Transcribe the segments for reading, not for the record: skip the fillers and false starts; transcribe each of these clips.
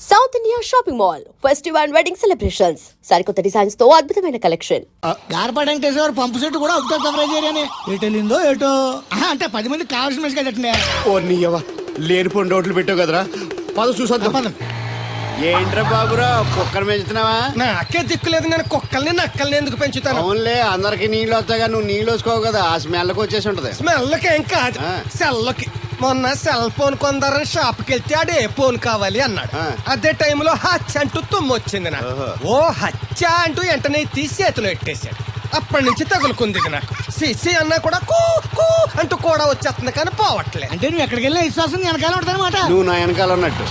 South India shopping mall festival and wedding celebrations సరికొత్త designs తో అద్భుతమైన కలెక్షన్. గార్పాడంటే పంపు సెట్ కూడా అవుతా కవరేజ్ ఏరియానే ఎటెళ్ళిందో ఏటో అంటే 10 మంది కావాల్సిన మనిషి కదట్లే. ఓ నీయవా లేనిపోయిన రోడ్లు పెట్టావు కదరా. పద చూసొద్దాం. ఏంట్రా బాబురా కుక్కర్ పెంచుతున్నావా? నాకే దిక్కులేదు, నేను కుక్కల్ని నక్కల్ని ఎందుకు పెంచుతాను? అవునులే, అందరికి నీళ్ళు వస్తాగా, నువ్వు నీళ్ళు వేసుకోవు కదా, ఆ స్మెల్కి వచ్చేసి ఉంటది. స్మెల్కి ఏం కాదు, సెల్కి. మొన్న సెల్ ఫోన్ కొందరని షాప్కి వెళ్తే ఆడు ఏ ఫోన్ కావాలి అన్నాడు. అదే టైంలో హచ్చ అంటూ తుమ్ము వచ్చింది నాకు. ఓ హచ్చ అంటూ వెంటనే తీసి చేతిలో ఎట్టేశాడు. అప్పటి నుంచి తగులుకుంది నాకు. సిసి అన్నా కూడా కూ కూ అంటూ కూడా వచ్చేస్తుంది కానీ పోవట్లేదు. అంటే నువ్వు ఎక్కడికి వెళ్ళినా విశ్వాసం వెనకాల ఉంటుందన్నమాట. నువ్వు నా వెనకాల ఉన్నట్టు.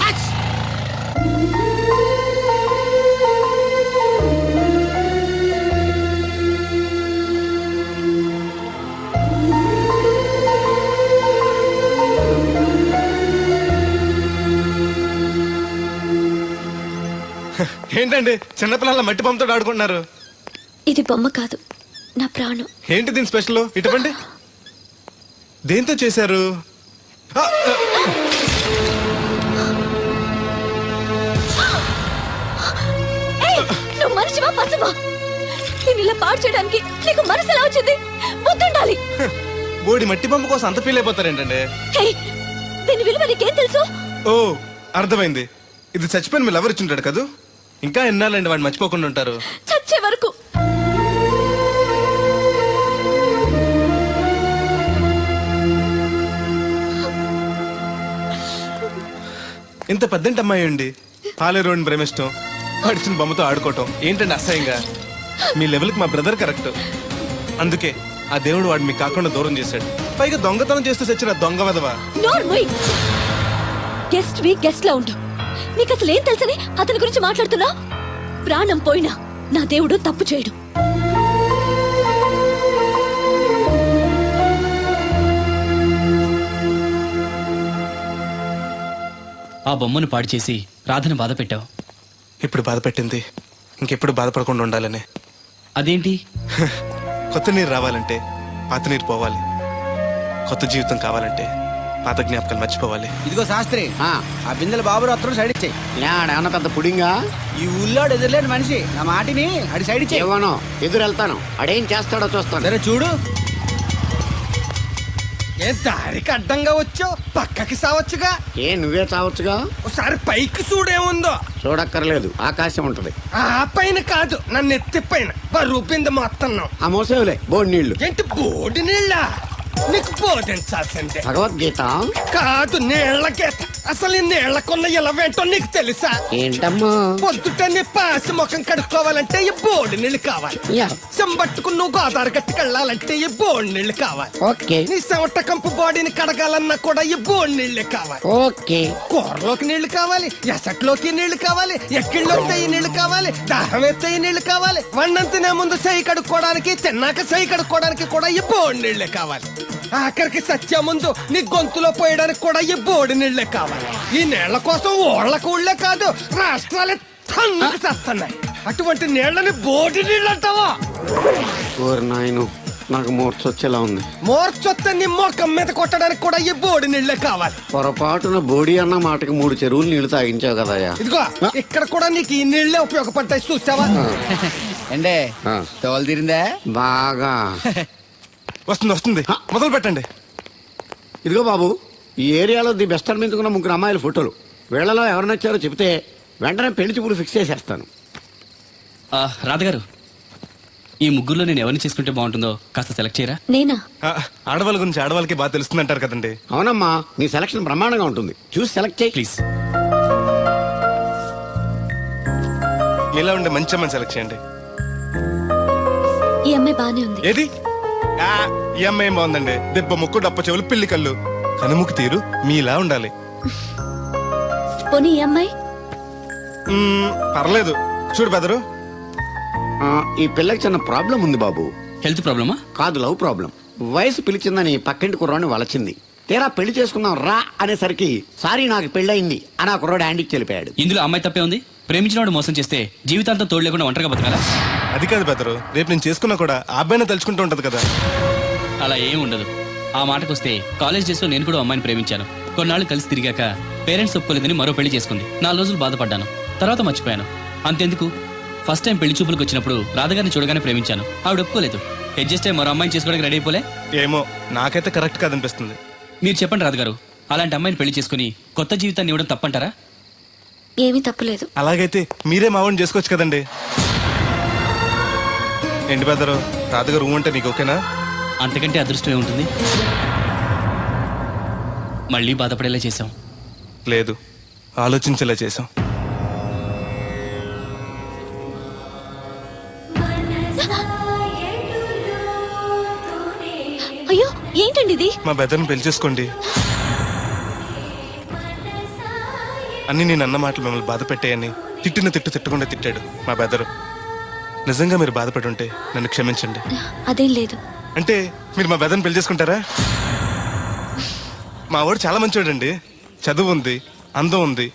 ఏంటండి చిన్నపిల్లల మట్టి బొమ్మతో ఆడుకుంటున్నారు? ఇది బొమ్మ కాదు, నా ప్రాణం. ఏంటి దీని స్పెషల్? ఇటువంటి దేంతో చేశారు? నువ్వు మనిషివా పశువా? నేను ఇలా పాడు చేయడానికి నీకు మనసు ఎలా వచ్చింది? బుద్ధుండాలి. బోడి మట్టి బొమ్మ కోసం అంత ఫీల్ అయిపోతారేంటండి? దీని విలువ నీకేం తెలుసు? ఓ అర్థమైంది, ఇది చచ్చిపోయిన మీరు ఎవరు ఇచ్చుంటాడు కదా. ఇంకా ఎన్నాలండి వాడిని మర్చిపోకుండా ఉంటారు? చచ్చే వరకు. ఇంత పెద్దంటి అమ్మాయి అండి, పాలేరోని ప్రేమిష్టం, పడిచిన బొమ్మతో ఆడుకోవటం ఏంటండి అసహ్యంగా? మీ లెవెల్కి మా బ్రదర్ కరెక్ట్. అందుకే ఆ దేవుడు వాడు మీకు కాకుండా దూరం చేశాడు. పైగా దొంగతనం చేస్తూ చచ్చిన దొంగ వదవా. గెస్ట్ వి గెస్ట్ లా ఉండు. నీకు అసలు ఏం తెలుసని అతని గురించి మాట్లాడుతున్నా? ప్రాణం పోయినా నా దేవుడు తప్పు చేయడు. ఆ బొమ్మను పాడు చేసి రాధను బాధ పెట్టావు. ఇప్పుడు బాధ పెట్టింది ఇంకెప్పుడు బాధపడకుండా ఉండాలని. అదేంటి? కొత్త నీరు రావాలంటే పాత నీరు పోవాలి, కొత్త జీవితం కావాలంటే పాత జ్ఞాపకాలు మర్చిపోవాలి. ఇదిగో శాస్త్రి, ఆ బిందెల బాబు అత్తరు సైడ్ ఇచ్చాయి. ఏమన్నా పెద్ద పుడింగా? ఈ ఊళ్ళో ఎదురులేని మనిషి నా మాటిని అడి సైడ్ ఇచ్చాయి. ఏమనో ఎదురు వెళ్తాను, అడేం చేస్తాడో చూస్తాను. సరే చూడు. ఏ దారికి అడ్డంగా వచ్చావు, పక్కకి సావచ్చుగా. ఏ నువ్వే చావచ్చుగా. ఒకసారి పైకి చూడేముందో. చూడక్కర్లేదు, ఆకాశం ఉంటది. ఆ పైన కాదు, నన్ను ఎత్తి పైన రూపింది మొత్తం. ఆ మోసేవులే బోడి నీళ్లు. ఏంటి బోడి నీళ్ళ? నీకు బోధించాల్సిందే. భగవద్గీత కాదు, నీళ్ళ గీత. అసలు ఈ నీళ్లకున్న ఇలవేంటో నీకు తెలుసా? ఏంటమ్మా? పొద్దుట నీ పాసి ముఖం కడుక్కోవాలంటే ఈ బోడి నీళ్ళు కావాలి. చెంబట్టుకుని నువ్వు గోదావరి గట్టుకెళ్ళాలంటే ఈ బోడి నీళ్ళు కావాలి. ఓకే. నీ చెమట కంపు బాడీని కడగాలన్నా కూడా ఈ బోడి నీళ్ళే కావాలి. ఓకే. కూరలోకి నీళ్లు కావాలి, ఎసట్లోకి నీళ్లు కావాలి, ఎక్కిళ్ళలోకి ఈ నీళ్లు కావాలి, దాహం ఎత్తే ఈ నీళ్లు కావాలి. వండం తినే ముందు సై కడుక్కోవడానికి, తిన్నాక సై కడుక్కోవడానికి కూడా ఈ బోడి నీళ్లే కావాలి. ఆఖరికి సత్య ముందు నీ గొంతులో పోయడానికి కూడా ఈ బోడి నీళ్లే కావాలి. ఈ నీళ్ల కోసం ఓళ్లకు ఊళ్ళే కాదు, రాష్ట్రాలే తన్నుకు చేస్తున్నాయి. అటువంటి నీళ్లని బోడి నీళ్ళు అంటావా? ఓరి నాయను, నాకు మూర్చొచ్చేలా ఉంది. మోర్చొత్తే నీ మొఖం మీద కొట్టడానికి కూడా ఈ బోడి నీళ్లే కావాలి. పొరపాటున బోడి అన్న మాటకి 3 చెరువులు నీళ్లు తాగించావు కదయ్యా. ఇదిగో ఇక్కడ కూడా నీకు ఈ నీళ్లే ఉపయోగపడతాయి, చూసావా? అంటే తోలు తీరిందా? బాగా వస్తుంది వస్తుంది, మొదలు పెట్టండి. ఇదిగో బాబు, ఈ ఏరియాలో ది బెస్ట్ అనిపించుకున్న 3 అమ్మాయిల ఫోటోలు. వీళ్ళలో ఎవరు నచ్చారో చెప్తే వెంటనే పెళ్లి చూపులు ఫిక్స్ చేసేస్తాను. రాధగారు, ఈ ముగ్గురులో నేను ఎవరిని చేసుకుంటే బాగుంటుందో కాస్త సెలెక్ట్ చేయరా? నేనా? ఆడవాళ్ళ గురించి ఆడవాళ్ళకి బాగా తెలుస్తుంది అంటారు కదండి. అవునమ్మా, నీ సెలక్షన్ బ్రహ్మాండంగా ఉంటుంది, చూసి సెలెక్ట్ చేయి ప్లీజ్. మీలా ఉండే మంచి అమ్మని సెలెక్ట్ చేయండి. ఈ అమ్మాయి బానే ఉంది. ఏది? ఈ అమ్మాయి ఏం బాగుందండి, దెబ్బ ముక్కు, డప్ప చెవులు, పిల్లి కళ్ళు, కనుముక్కు తీరు మీలా ఉండాలి. పోనీ ఈ అమ్మాయి? పర్లేదు. చూడు బెదరు, ఈ పిల్లకి చిన్న ప్రాబ్లం ఉంది బాబు. హెల్త్ ప్రాబ్లమా? కాదు, లవ్ ప్రాబ్లం. వయసు పిలిచిందని పక్కింటి కుర్రాడిని వలచింది. తీరా పెళ్లి చేసుకుందాం రా అనేసరికి సారీ నాకు పెళ్ళయింది అని ఆ కుర్రాడు హ్యాండ్కి చెలిపాడు. ఇందులో అమ్మాయి తప్పే ఉంది? ప్రేమించినవాడు మోసం చేస్తే జీవితాంతం తోడు లేకుండా ఒంటరిగా బతకాలా? అది కాదు బెదరు, రేపు నేను చేసుకున్నా కూడా ఆ అబ్బాయిని తలుచుకుంటూ ఉంటది కదా. అలా ఏం ఉండదు. ఆ మాటకొస్తే కాలేజ్ డేస్ లో నేను కూడా అమ్మాయిని ప్రేమించాను. కొన్నాళ్ళు కలిసి తిరిగాక పేరెంట్స్ ఒప్పుకోలేదని మరో పెళ్లి చేసుకుంది. 4 రోజులు బాధపడ్డాను, తర్వాత మర్చిపోయాను. అంతెందుకు, ఫస్ట్ టైం పెళ్లి చూపులకు వచ్చినప్పుడు రాధగారిని చూడగానే ప్రేమించాను. ఆవిడ ఒప్పుకోలేదు. అడ్జస్ట్ అయ్యి మరో అమ్మాయిని చేసుకోవడానికి రెడీ అయిపోలే. ఏమో నాకైతే కరెక్ట్ కాదనిపిస్తుంది. మీరు చెప్పండి రాధగారు, అలాంటి అమ్మాయిని పెళ్లి చేసుకుని కొత్త జీవితాన్ని ఇవ్వడం తప్పంటారా? ఏమీ తప్పులేదు. అలాగైతే మీరే మావాడిని చేసుకోవచ్చు కదండి. ఏంటి బెదరు, రాధగారు రూమ్ అంటే నీకు ఓకేనా? అంతకంటే అదృష్టం ఏముంటుంది? మళ్ళీ బాధపడేలా చేశాం. లేదు, ఆలోచించేలా చేసాం. అయ్యో ఏంటండి ఇది? మా బెదర్ని పెళ్లి చేసుకోండి. అన్ని నేను అన్న మాటలు మిమ్మల్ని బాధ పెట్టాయని తిట్టకుండా తిట్టాడు మా బెదరు. నిజంగా మీరు బాధపడి ఉంటే నన్ను క్షమించండి. అదేం లేదు. అంటే మీరు మా బెదర్ని పెళ్లి చేసుకుంటారా? మా వాడు చాలా మంచివాడండి. చదువు ఉంది, అందం ఉంది,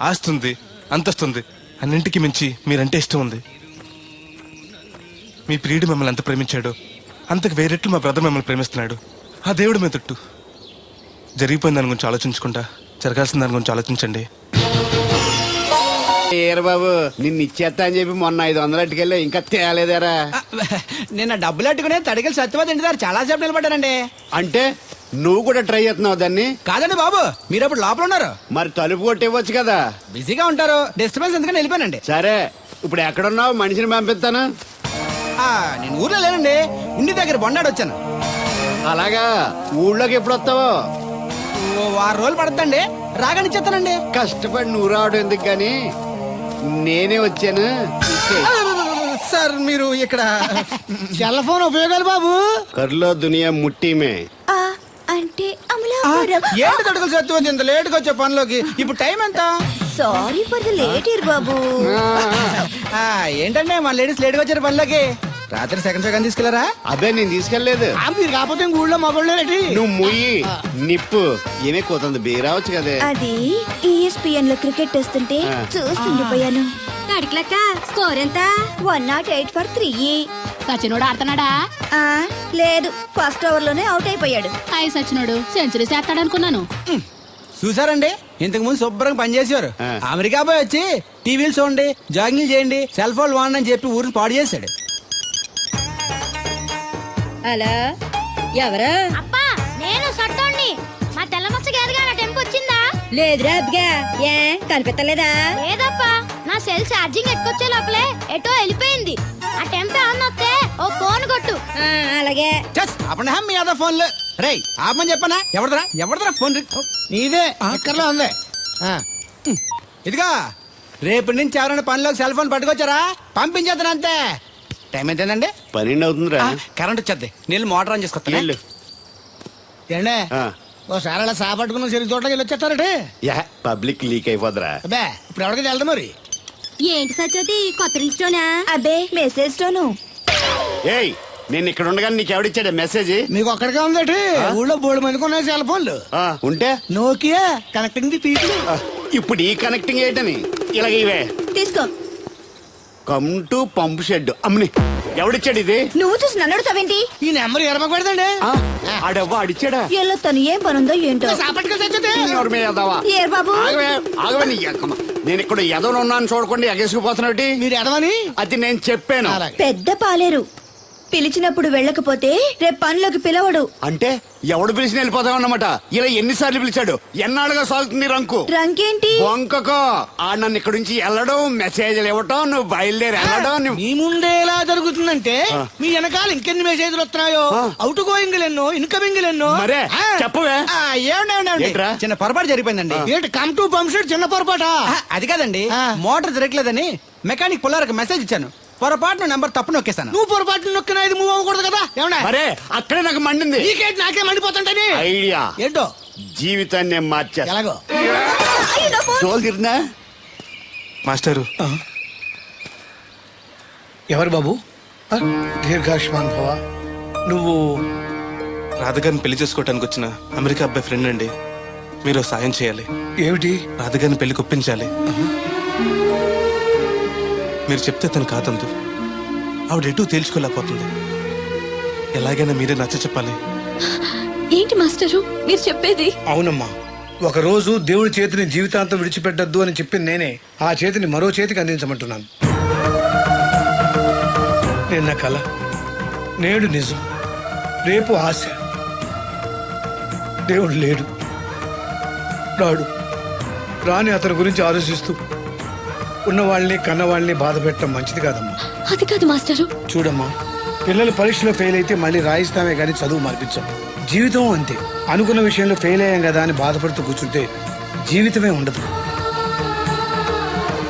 ఆస్తి ఉంది, అంతస్తుంది. అన్నింటికి మించి మీరంటే ఇష్టం ఉంది. మీ ప్రియుడు మిమ్మల్ని ఎంత ప్రేమించాడో అంతకు వేరెట్లు మా బ్రదర్ మిమ్మల్ని ప్రేమిస్తున్నాడు. ఆ దేవుడు మీద తట్టు. జరిగిపోయిన దాని గురించి ఆలోచించుకుంటా జరగాల్సిన దాని గురించి ఆలోచించండి. ఏరు బాబు, నిన్ను ఇచ్చేస్తా అని చెప్పి మొన్న 500 అట్టుకెళ్ళి ఇంకా తేలేదారా? నిన్న డబ్బులు అట్టుకునే తడికలు సత్యవతి ఇంటి దగ్గర చాలా సేపు నిలబడ్డానండి. అంటే నువ్వు కూడా ట్రై చేస్తున్నావు దాన్ని? కాదండి బాబు, మీరు అప్పుడు లోపల ఉన్నారు. మరి తలుపు కొట్టివ్వచ్చు కదా. బిజీగా ఉంటారు, డిస్టర్బెన్స్ ఎందుకని వెళ్ళిపోయానండి. సరే, ఇప్పుడు ఎక్కడున్నావు? మనిషిని పంపిస్తాను. నేను ఊర్లో లేనండి, ఇంటి దగ్గర బొండాడు వచ్చాను. అలాగా, ఊళ్ళోకి ఎప్పుడు వస్తావో? ఓ 6 రోజులు పడుతుందండి, రాగానే చెప్తానండి. కష్టపడి నువ్వు రావడం ఎందుకు గాని నేనే వచ్చాను. సార్ మీరు ఇక్కడ సెల్ ఫోన్ ఉపయోగాలు బాబు. కర్లో దునియా ముట్టిమే. అంటే ఏంటి తడుకలు సత్యవతి ఇంత లేటుగా వచ్చే పనిలోకి? ఇప్పుడు టైం ఎంత? సారీ ఫర్ ది లేట్ ఇయర్ బాబు. ఏంటంటే మన లేడీస్ లేట్గా వచ్చారు పనిలోకి. రాత్రి సెకండ్ సెకండ్ తీసుకెళ్లారా? అదే నేను తీసుకెళ్లేదు. మీరు కాకపోతే ఊళ్ళో మగోళ్ళు నువ్వు ముయ్యి నిప్పు ఏమే కోతుంది బీరావచ్చు కదే. అది ఈఎస్పిఎన్ లో క్రికెట్ టెస్తుంటే చూస్తుండిపోయాను. అడిక్లక్క స్కోర్ ఎంత? 108 for 3. సచినోడు ఆడుతున్నాడా? లేదు, ఫస్ట్ ఓవర్ లోనే అవుట్ అయిపోయాడు. సచినోడు సెంచరీ చేస్తాడనుకున్నాను. చూసారండి, ఇంతకు ముందు శుభ్రంగా పనిచేసేవారు. అమెరికా పోయి వచ్చి టీవీలు చూడండి, జాగింగ్ చేయండి, సెల్ ఫోన్ వాడండి అని చెప్పి ఊరిని పాడు చేశాడు. అలా ఎవరా? అప్పా నేను సట్టోణ్ణి. మా తెల్లమచ్చ గేదగా నా టెంపు వచ్చిందా? లేదురా అబ్బిగా, ఏ కనిపెట్టలేదా? లేదప్పా, నా సెల్ ఛార్జింగ్ ఎక్కువచ్చే లోపలే ఎటో వెళ్ళిపోయింది. ఆ టెంపు ఏమన్నా వస్తే ఓ ఫోన్ కొట్టు. అలాగే. అప్పుడు మీ అదో ఫోన్లు రేయ్ ఆపమని చెప్పనా? ఎవరిదరా ఫోన్? నీదే ఎక్కర్లో ఉంది. ఇదిగా రేపటి నుంచి ఎవరైనా పనిలోకి సెల్ ఫోన్ పట్టుకొచ్చారా పంపించేద్దాను అంతే. టైం ఎంతేనండి? 12 అవుతుందిరా. కరెంట్ వచ్చేద్ది, నీళ్ళు మోటార్ ఆన్ చేసుకొస్తా. ఏండే ఓసారి అలా సాపట్టుకున్న సరి చోట్లకి వెళ్ళి వచ్చేస్తారటే. Public leak అయిపోద్రా. అబ్బే ఇప్పుడు ఎవరికి వెళ్దాం మరి? ఏంటి సత్యవతి, కొత్త రిజిస్టోనా? అబ్బే మెసేజ్ తోను. ఏయ్, నేను ఇక్కడ ఉండగానే నీకు ఎవడిచ్చాడు మెసేజ్? మీకు ఒక్కడికే ఉందటి? ఊళ్ళో 3 మందికి ఉన్నాయి సెల్ ఫోన్లు. ఉంటే నోకియా కనెక్టింగ్ ది పీపుల్. ఇప్పుడు ఈ కనెక్టింగ్ ఏంటని ఇలాగ ఇవే తీసుకో. Come to pump shed. అమ్మని ఎవడిచ్చాడు ఇది? నువ్వు చూసి నన్ను అడుగుతావేంటి? ఈ నెంబర్ ఎరమకు పెడతాండి. ఆడవ్వ అడిచాడా? ఎల్లో తను ఏం పనుందో ఏంటో. ఏ బాబు? ఆగవే నీ ఎక్కమ్మ. నేను ఇక్కడ ఎదవను ఉన్నాను చూడకుండా ఎగేసుకుపోతున్నట్టు. మీరు ఎదవని అది నేను చెప్పాను. పెద్ద పాలేరు పిలిచినప్పుడు వెళ్ళకపోతే రేపు పనిలోకి పిలవడు. అంటే ఎవడు పిలిచిన వెళ్ళిపోతామన్నమాట. ఇలా ఎన్నిసార్లు పిలిచాడు? ఎన్నాళ్ళుగా సాగుతుంది రంకు? రంకేంటి? వంకకో ఆ నన్ను ఇక్కడ నుంచి వెళ్ళడం, మెసేజ్లు ఇవ్వటం, నువ్వు బయలుదేరి వెళ్ళడం. మీ ముందే ఎలా జరుగుతుందంటే మీ వెనకాల ఇంకెన్ని మెసేజ్లు వస్తున్నాయో. అవుట్ గోయింగ్ ఎన్నో, ఇన్కమింగ్ ఎన్నో. మరే చెప్పవే. ఏమండి చిన్న పొరపాటు జరిగిపోయిందండి. ఏంటి కమ్ టు పంప్ షెడ్ చిన్న పొరపాట? అది కాదండి, మోటార్ తిరగలేదని మెకానిక్ పుల్లారికి మెసేజ్ ఇచ్చాను. పొరపాటున నెంబర్ తప్పు నొక్కేసాను. నువ్వు పొరపాటు నొక్కినా ఇది మూవ్ అవ్వకూడదు కదా. ఏమన్నా మరే అక్కడే నాకు మండింది. నీకేంటి నాకే మండిపోతుంటని ఐడియా ఏంటో జీవితాన్ని నేను మార్చేస్తా. ఎలాగో తోలు తిరిగినా మాస్టరు. ఎవరు బాబు? దీర్ఘాయుష్మాన్ భవ. నువ్వు రాధగారిని పెళ్లి చేసుకోవటానికి వచ్చిన అమెరికా అబ్బాయి ఫ్రెండ్ అండి. మీరు సాయం చేయాలి. ఏమిటి? రాధగారిని పెళ్లికి ఒప్పించాలి. మీరు చెప్తే తను కాదందు. ఆవిడ ఎటూ తేల్చుకోలేకపోతుంది. ఎలాగైనా మీరే నచ్చ చెప్పాలి. ఏంటి మాస్టరు మీరు చెప్పేది? అవునమ్మా, ఒకరోజు దేవుడి చేతిని జీవితాంతం విడిచిపెట్టద్దు అని చెప్పింది నేనే. ఆ చేతిని మరో చేతికి అందించమంటున్నాను. నిన్న కల, నేడు నిజం, రేపు ఆశ. దేవుడు లేడు, రాడు, రాని అతని గురించి ఆలోచిస్తూ ఉన్నవాళ్ళని కన్నవాళ్ళని బాధ పెట్టడం మంచిది కాదమ్మా. అది కాదు మాస్టారు. చూడమ్మా, పిల్లలు పరీక్షలో ఫెయిల్ అయితే మళ్ళీ రాయిస్తామే కానీ చదువు మార్పించాం. జీవితం అంతే. అనుకున్న విషయంలో ఫెయిల్ అయ్యాం కదా అని బాధపడుతూ కూర్చుంటే జీవితమే ఉండదు.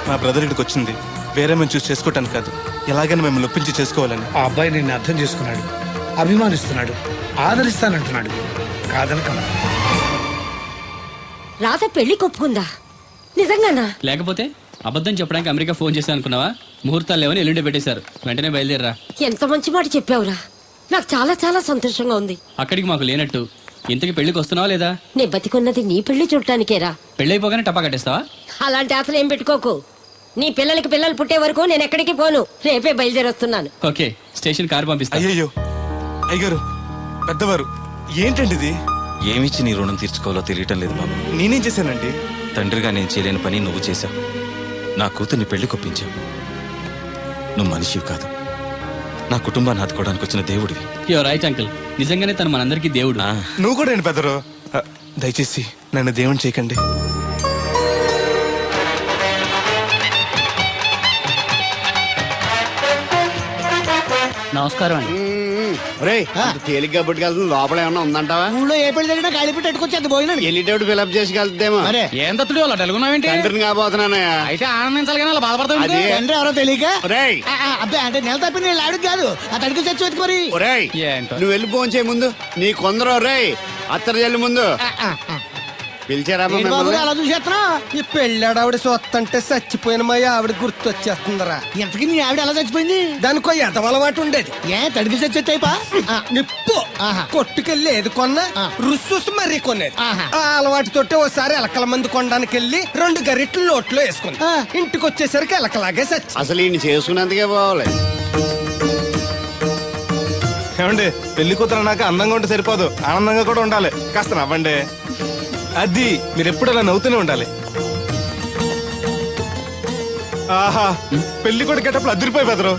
మా బ్రదర్ ఇక్కడికి వచ్చింది వేరే మేము చూసి చేసుకోవటానికి కాదు, ఎలాగైనా మిమ్మల్ని ఒప్పించి చేసుకోవాలని. ఆ అబ్బాయి నిన్ను అర్థం చేసుకున్నాడు, అభిమానిస్తున్నాడు, ఆదరిస్తానంటున్నాడు. కాదనకమ్మా. రాధ పెళ్లి కొప్పుకుందా? నిజంగానా? లేకపోతే అబద్ధం చెప్పడానికి అమెరికా ఫోన్ చేశాను అనుకున్నావా? ముహూర్తాలు లేవని ఎల్లుండి పెట్టేశారు. వెంటనే బయలుదేరరా. ఎంత మంచి మాట చెప్పావురా. నాకు చాలా చాలా సంతోషంగా ఉంది. అక్కడికి మాకు లేనట్టు ఇంతకి పెళ్లికి వస్తున్నావా లేదా? నే బతికున్నది నీ పెళ్లి చూడటానికేరా. పెళ్ళైపోగానే టపా కట్టేస్తావా? అలాంటి ఆశలు ఏం పెట్టుకోకు. నీ పిల్లలకి పిల్లలు పుట్టే వరకు నేను ఎక్కడికి పోను. రేపే బయలుదేరొస్తున్నాను. ఓకే, స్టేషన్ కార్ పంపిస్తా. అయ్యయ్యో అయ్యగారు, పెద్దవారు, ఏంటండి ఇది? ఏమిచ్చి నీ రుణం తీర్చుకోవాలో తెలియటం లేదు బాబు. నేనేం చేశానండి? తండ్రిగా నేను చేయలేని పని నువ్వు చేశావు. నా కూతుర్ని పెళ్లి కొప్పించావు. నువ్వు మనిషివి కాదు, నా కుటుంబాన్ని ఆదుకోవడానికి వచ్చిన దేవుడివి. Your right uncle. నిజంగానే తను మనందరికీ దేవుడు. నువ్వు కూడా ఏంటి పెద్దరు? దయచేసి నన్ను దేవుని చేయకండి. నమస్కారం అండి. ఒరేయ్, అంత తేలిగ్గా పట్టుకెళ్తుంది, లోపల ఏమన్నా ఉందంటావా? ఊళ్ళో ఏ పెళ్లి జరిగినా కాలిపెట్టి ఎట్టుకొచ్చేది పోయినాడు. వెళ్ళేటప్పుడు ఫిలప్ చేసి వెళ్తేమో. ఏం తత్తుడు అలా తెలుగున్నావేంటి? తండ్రిని కాబోతున్నానయ్యా. అయితే ఆనందించాలి కానీ అలా బాధపడతావు. అదే. తండ్రి ఎవరో తెలియక ఒరేయ్ అబ్బాయి అంటే నెల తప్పి నేను ఆడికి కాదు ఆ తడికి చచ్చి వెతుకు మరి. ఒరేయ్, ఏంటో. నువ్వు వెళ్ళి ఫోన్ చేయ ముందు. నీ కొందరు ఒరేయ్ అత్తర జల్లి ముందు పిలిచారా ఏంటి బాబు అలా చూసేస్తున్నా? ఈ పెళ్ళాడు ఆవిడ సొత్తంటే చచ్చిపోయిన మా ఆవిడ గుర్తొచ్చేస్తుందరా. ఇంతకీ మీ ఆవిడ ఎలా చచ్చిపోయింది? దానికో ఎదవలవాటు ఉండేది. ఏ తడికి చచ్చి టైపా? నిప్పు ఆహా. కొట్టుకెళ్ళి ఏది కొన్నా రుస్సుస్ మరీ కొనేది. ఆహా. ఆ అలవాటు తోటే ఓసారి ఎలకల మందు కొనడానికి వెళ్ళి 2 గరిట్లు నోట్లో వేసుకుంది. ఆ. ఇంటికి వచ్చేసరికి ఎలకలాగే చచ్చి. అసలు ఈయన చేసుకున్నందుకే పోవాలి. ఏమండి, పెళ్లి కూతురు నాకు అందంగా ఉంటే సరిపోదు, ఆనందంగా కూడా ఉండాలి. కాస్త నవ్వండి. అది మీరు ఎప్పుడు అలా నవ్వుతూనే ఉండాలి. ఆహా, పెళ్లి కూడా గెటప్పుడు అదిరిపోయి బెదరు.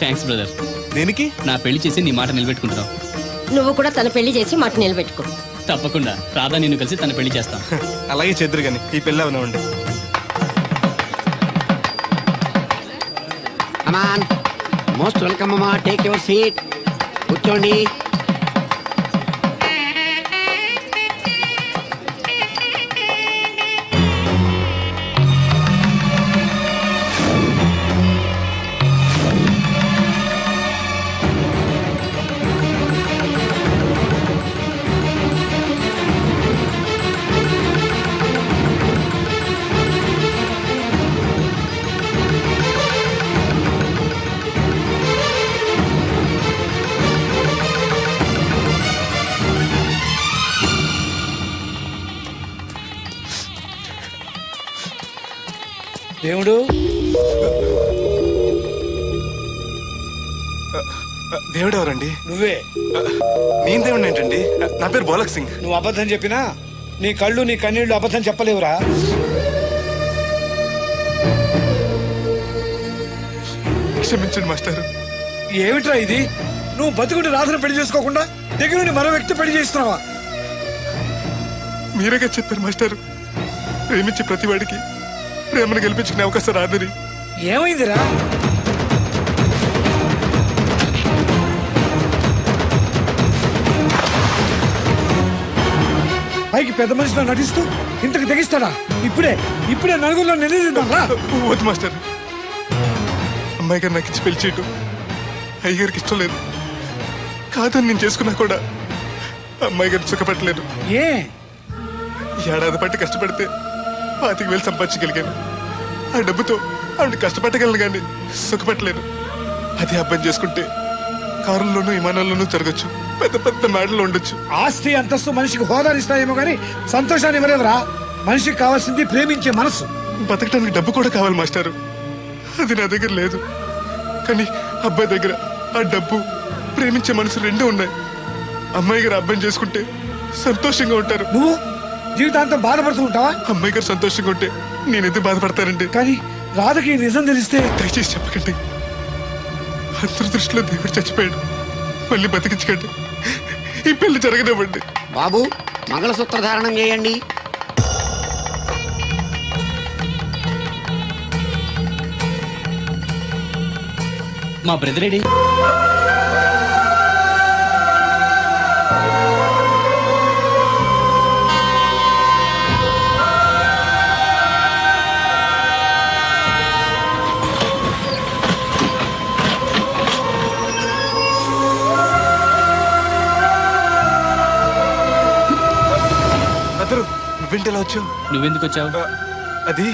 Thanks brother. దేనికి? నా పెళ్లి చేసి నీ మాట నిలబెట్టుకుంటున్నావు. నువ్వు కూడా తన పెళ్లి చేసి మాట నిలబెట్టుకో. తప్పకుండా రాధా నిన్ను కలిసి తన పెళ్లి చేస్తాం. అలాగే చెద్దరు గాని ఈ పెళ్లి అవనివ్వండి. కమాన్, మోస్ట్ వెల్కమ్ అమ్మా, టేక్ యువర్ సీట్, కూర్చోండి. దేవుడు, దేవుడు ఎవరండి? నువ్వే. నేను దేవుడు ఏంటండి? నా పేరు బోలక్ సింగ్. నువ్వు అబద్ధం చెప్పినా నీ కళ్ళు నీ కన్నీళ్లు అబద్ధం చెప్పలేవురా. క్షమించండి మాస్టర్. ఏమిట్రా ఇది? నువ్వు బతుకుంటే రాధను పెళ్లి చేసుకోకుండా దగ్గర నుండి మరో వ్యక్తి పెళ్లి చేస్తున్నావా? మీరేగా చెప్పారు మాస్టర్, ప్రేమించే ప్రతివాడికి ప్రేమను గెలిపించుకునే అవకాశం రాదని. ఏమైందిరా? పైకి పెద్ద మనిషిలో నటిస్తూ ఇంతకు తెగిస్తాడా? ఇప్పుడే నలుగురిలో నిలదీద్దాంరా. వద్దు మాస్టర్, అమ్మాయి గారు నాకు ఇచ్చి పెళ్లి చేయటం అయ్యగారికి ఇష్టం లేదు. కాదని నేను చేసుకున్నా కూడా అమ్మాయి గారిని సుఖపెట్టలేదు. ఏ ఏడాది పట్టి కష్టపడితే 25,000 సంపాదించగలిగాను. ఆ డబ్బుతో ఆవిడ కష్టపట్టగలను కానీ సుఖపెట్టలేను. అదే అబ్బాయి చేసుకుంటే కారుల్లోనూ విమానాల్లోనూ జరగచ్చు, పెద్ద పెద్ద మేడలు ఉండొచ్చు. ఆస్తి అంతస్తు మనిషికి హోదానిస్తాయేమో కానీ సంతోషాన్ని ఇవ్వలేదురా. మనిషికి కావాల్సింది ప్రేమించే మనసు. బతకడానికి డబ్బు కూడా కావాలి మాస్టారు, అది నా దగ్గర లేదు. కానీ అబ్బాయి దగ్గర ఆ డబ్బు, ప్రేమించే మనసు రెండూ ఉన్నాయి. అమ్మాయి గారు అబ్బాయిని చేసుకుంటే సంతోషంగా ఉంటారు. నువ్వు జీవితాంతం బాధపడుతూ ఉంటావా? అమ్మాయి గారు సంతోషంగా ఉంటే నేనైతే బాధపడతానండి. కానీ రాధకి ఈ నిజం తెలిస్తే దయచేసి చెప్పకండి. అందరి దృష్టిలో దేవుడు చచ్చిపోయాడు. మళ్ళీ బతికించకండి. ఈ పెళ్లి జరగనివ్వండి. బాబు మంగళసూత్ర ధారణం చేయండి. మా బ్రదర్ ఏడి? అతను నువ్వేంటలా వచ్చావు? నువ్వెందుకు వచ్చావు? అది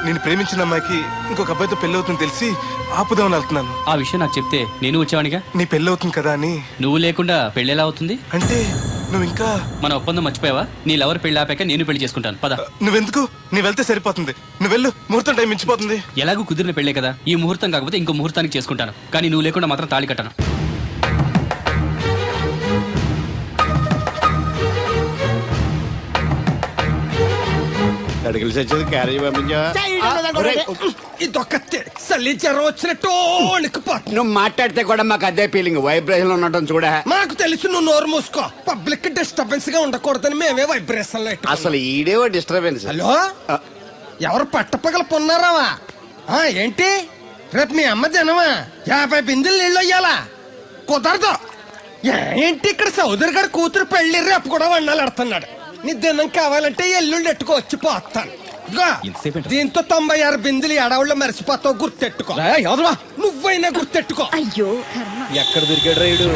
నేను ప్రేమించిన అమ్మాయికి ఇంకొక అబ్బాయితో పెళ్లి అవుతుందని తెలిసి ఆపుదామని వెళ్తున్నాను. ఆ విషయం నాకు చెప్తే నేను వచ్చేవాడిగా. నీ పెళ్లి అవుతుంది కదా అని. నువ్వు లేకుండా పెళ్లి ఎలా అవుతుంది? అంటే నువ్వు ఇంకా మన ఒప్పందం మర్చిపోయావా? నీ లవర్ పెళ్లి ఆపాక నేను పెళ్లి చేసుకుంటాను. పద. నువ్వెందుకు? నీ వెళ్తే సరిపోతుంది. నువ్వు వెళ్ళు, ముహూర్తం టైం మించిపోతుంది. ఎలాగూ కుదిరిన పెళ్లే కదా, ఈ ముహూర్తం కాకపోతే ఇంకో ముహూర్తానికి చేసుకుంటాను. కానీ నువ్వు లేకుండా మాత్రం తాళి కట్టను. అడిగిలి చచ్చేది క్యారేజ్ పంపించా. ఇదొక చలి జ్వరం వచ్చినట్టు వణికిపోతుంది. నువ్వు మాట్లాడితే కూడా మాకు అదే ఫీలింగ్, వైబ్రేషన్ ఉండటం చూడ. మాకు తెలుసు, నువ్వు నోరు మూసుకో. పబ్లిక్ డిస్టర్బెన్స్ గా ఉండకూడదని మేమే వైబ్రేషన్ లో అసలు ఈడేవో డిస్టర్బెన్స్. హలో, ఎవరు పట్టపగల పొన్నారావా? ఏంటి రేపు మీ అమ్మ జనమా 50 బిందెలు నీళ్ళు అయ్యాలా? కుదరదు. ఏంటి ఇక్కడ సౌదరి గారి కూతురు పెళ్లి రేపు కూడా వండాలి ఆడుతున్నాడు. నీ దినం కావాలంటే ఎల్లుండి ఎట్టుకో, వచ్చి పోతాను. దీంతో 96 బిందెలు ఎడవుళ్ళు మరిచిపోతావు, గుర్తెట్టుకో. నువ్వైనా గుర్తెట్టుకో. అయ్యో ఎక్కడ దొరికాడు రైడు?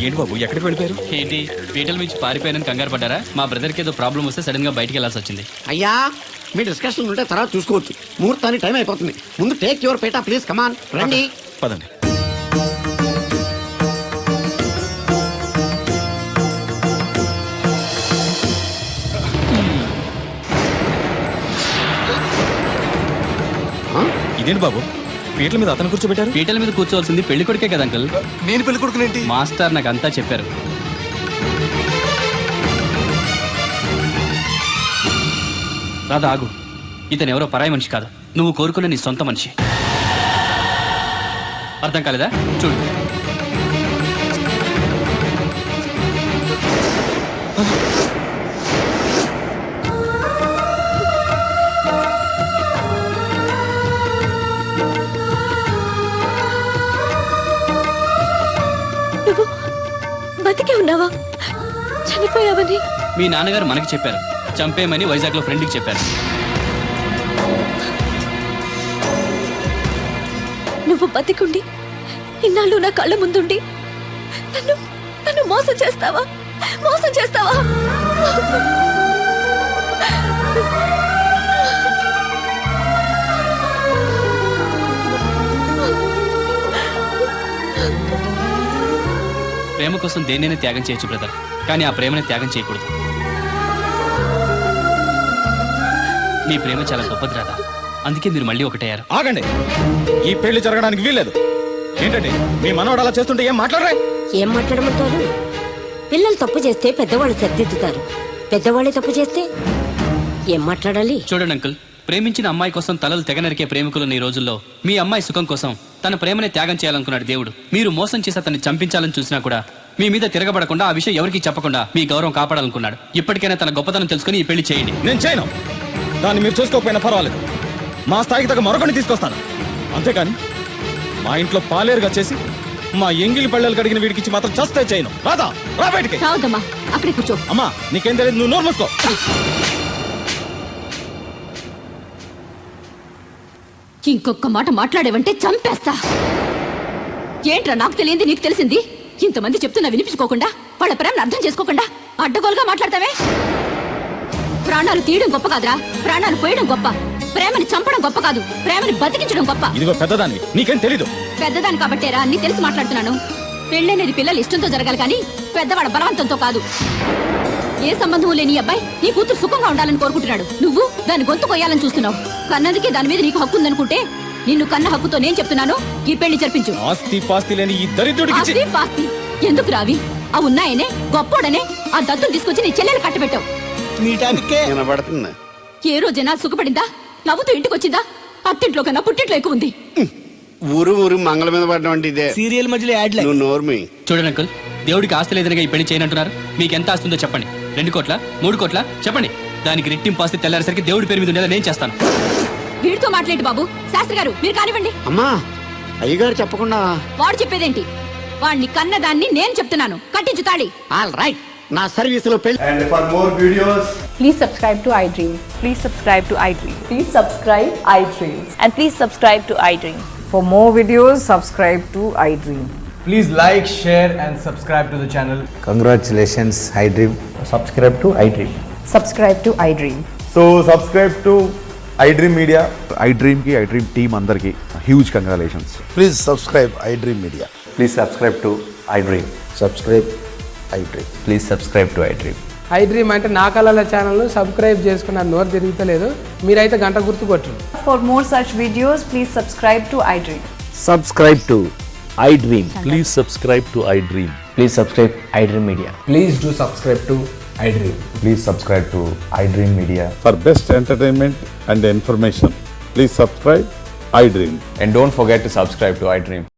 ఏంటి బాబు, ఎక్కడికి వెళ్ళిపోయారు? ఏంటి పీటల నుంచి పారిపోయానని కంగారు పడ్డారా? మా బ్రదర్కి ఏదో ప్రాబ్లం వస్తే సడన్ గా బయటికి వెళ్లాల్సి వచ్చింది. అయ్యా మీ డిస్కషన్ ఉంటే తర్వాత చూసుకోవచ్చు. ముహూర్తానికి టైం అయిపోతుంది. ముందు టేక్ యువర్ పేట ప్లీజ్. కమాన్ రండి. పదండి. ఇదేంటి బాబు, పీటల మీద అతను కూర్చోబెట్టారు? పీటల మీద కూర్చోవలసింది పెళ్లి కొడుకే కదా అంకుల్. నేను పెళ్లి కొడుకునేంటి? మాస్టర్ నాకు అంతా చెప్పారు. రాదా ఆగు. ఇతను ఎవరో పరాయి మనిషి కాదు, నువ్వు కోరుకున్న నీ సొంత మనిషి. అర్థం కాలేదా? చూడు. నువ్వు బతికే ఉన్నావా? చనిపోయావని మీ నాన్నగారు మనకి చెప్పారు. చంపేయమని వైజాగ్ లో ఫ్రెండ్కి చెప్పారు. నువ్వు బతికుండి ఇన్నాళ్ళు నా కళ్ళ ముందుండి నన్ను నన్ను మోసం చేస్తావా? మోసం చేస్తావా? ప్రేమ కోసం దేన్నైనా త్యాగం చేయొచ్చు బ్రదర్, కానీ ఆ ప్రేమని త్యాగం చేయకూడదు. నీ ప్రేమ చాలా గొప్పది రాదా, అందుకే మీరు మళ్ళీ ఒకటయ్యారు. ఆగండి, ఈ పెళ్లి జరగడానికి వీల్లేదు. ఏంటండి మీ మనవాడు అలా చేస్తుంటే ఏం మాట్లాడరా? ఏం మాట్లాడమంటారు? పిల్లలు తప్పు చేస్తే పెద్దవాళ్ళు సరిదిద్దుతారు, పెద్దవాళ్ళే తప్పు చేస్తే ఏం మాట్లాడాలి? చూడండి అంకుల్, ప్రేమించిన అమ్మాయి కోసం తలలు తెగ నరికే ప్రేమికులు ఈ రోజుల్లో మీ అమ్మాయి సుఖం కోసం తన ప్రేమని త్యాగం చేయాలనుకున్నాడు దేవుడు. మీరు మోసం చేసి అతన్ని చంపించాలని చూసినా కూడా మీ మీద తిరగబడకుండా ఆ విషయం ఎవరికీ చెప్పకుండా మీ గౌరవం కాపాడాలనుకున్నాడు. ఇప్పటికైనా తన గొప్పతనం తెలుసుకుని ఈ పెళ్లి చేయండి. నేను చేయను. దాన్ని మీరు చూసుకోకపోయినా పర్వాలేదు. మా స్థాయికి తగ్గ మరొకటి తీసుకొస్తాను. అంతేకాని మా ఇంట్లో పాలేరుగా చేసి మా ఎంగిలి పళ్ళలు కడిగిన వీడికి మాత్రం చస్తే చేయను. రాదా, రా బయటికి. రావద్దమ్మా, అక్కడే కూర్చో. అమ్మా నీకేం తెలియదు, నువ్వు నోరు మూసుకో. ఇంకొక మాట మాట్లాడేవంటే చంపేస్తా. ఏంట్రా నాకు తెలియంది నీకు తెలిసింది? ఇంతమంది చెప్తున్నా వినిపించుకోకుండా, వాళ్ళ ప్రేమను అర్థం చేసుకోకుండా అడ్డగోలుగా మాట్లాడతావే. ప్రాణాలు తీయడం గొప్ప కాదురా, ప్రాణాలు పోయడం గొప్ప. ప్రేమని చంపడం గొప్ప కాదు, ప్రేమని బతికించడం గొప్ప. ఇదిగో పెద్దదాన్ని, నీకేం తెలీదు. పెద్దదాని కాబట్టేరా అన్ని తెలిసి మాట్లాడుతున్నాను. పెళ్ళనేది పిల్లలు ఇష్టంతో జరగాలి కానీ పెద్దవాళ్ళ బలవంతంతో కాదు. ఏ సంబంధం లేని అబ్బాయి నీ కూతురు సుఖంగా ఉండాలని కోరుకుంటున్నాడు. నువ్వు దాన్ని గొంతు కొయ్యాలని చూస్తున్నావు. కన్నదికే దాని మీద నీకు హక్కు ఉందనుకుంటే నిన్ను కన్న హక్కుతో నేను చెప్తున్నాను, ఈ పెళ్లి జరిపించు. ఆస్తి పాస్తి లేని ఈ దరిద్రుడికి ఆస్తి పాస్తి ఎందుకు రావి? ఆ ఉన్నాయనే గొప్పోడనే ఆ దత్తుని తీసుకొచ్చి నీ చెల్లెలు కట్టబెట్టావు. మీ టాపిక్కే వినబడుతుంది. ఏ రోజైనా సుఖపడిందా? నవ్వుతూ ఇంటికి వచ్చిందా? అత్తింట్లో కన్నా పుట్టింట్లో ఎక్కువ ఉంది. ఊరు మంగళ మీద పడడం అంటే ఇదే. సీరియల్ మధ్యలో యాడ్ నువ్వు నోర్మి. చూడండి అంకుల్, దేవుడికి ఆస్తి లేదనగా ఈ పెళ్లి చేయనంటున్నారు. మీకు ఎంత ఆస్తుందో చెప్పండి. 2 కోట్ల 3 కోట్ల చెప్పండి. దానికి రెట్టింపు ఆస్తి తెల్లారేసరికి దేవుడి పేరు మీద ఉండేలా నేను చేస్తాను. వీడితో మాట్లాడి బాబు. శాస్త్రి గారు మీరు కానివ్వండి. అమ్మా, అయ్యగారు చెప్పకుండా. వాడు చెప్పేదేంటి? వాడిని కన్నదాన్ని నేను చెప్తున్నాను. కట్టించు తాళి. ఆల్ రైట్, నా సర్వీసులో పెళ్లి. And for more videos, Please subscribe to iDream. Please subscribe to iDream. Please subscribe iDream. And please subscribe to iDream. For more videos, subscribe to iDream. please like, share, and subscribe to the channel. Congratulations iDream. Subscribe to iDream. Subscribe to iDream. So subscribe to iDream Media. iDream కి iDream team అందరికి huge congratulations. Please subscribe iDream media. Please subscribe to iDream. Subscribe iDream. Please subscribe to iDream. iDream అంటే నా కళల channel subscribe చేసుకున్న నోరు తిరుగుతలేదు. మీరైతే గంట గుర్తు కొట్టండి. For more such videos, please subscribe to iDream. Subscribe to iDream. Please subscribe to iDream. Please subscribe iDream Media. Please do subscribe to iDream. Please subscribe to iDream Media. For best entertainment and information please subscribe iDream. And don't forget to subscribe to iDream.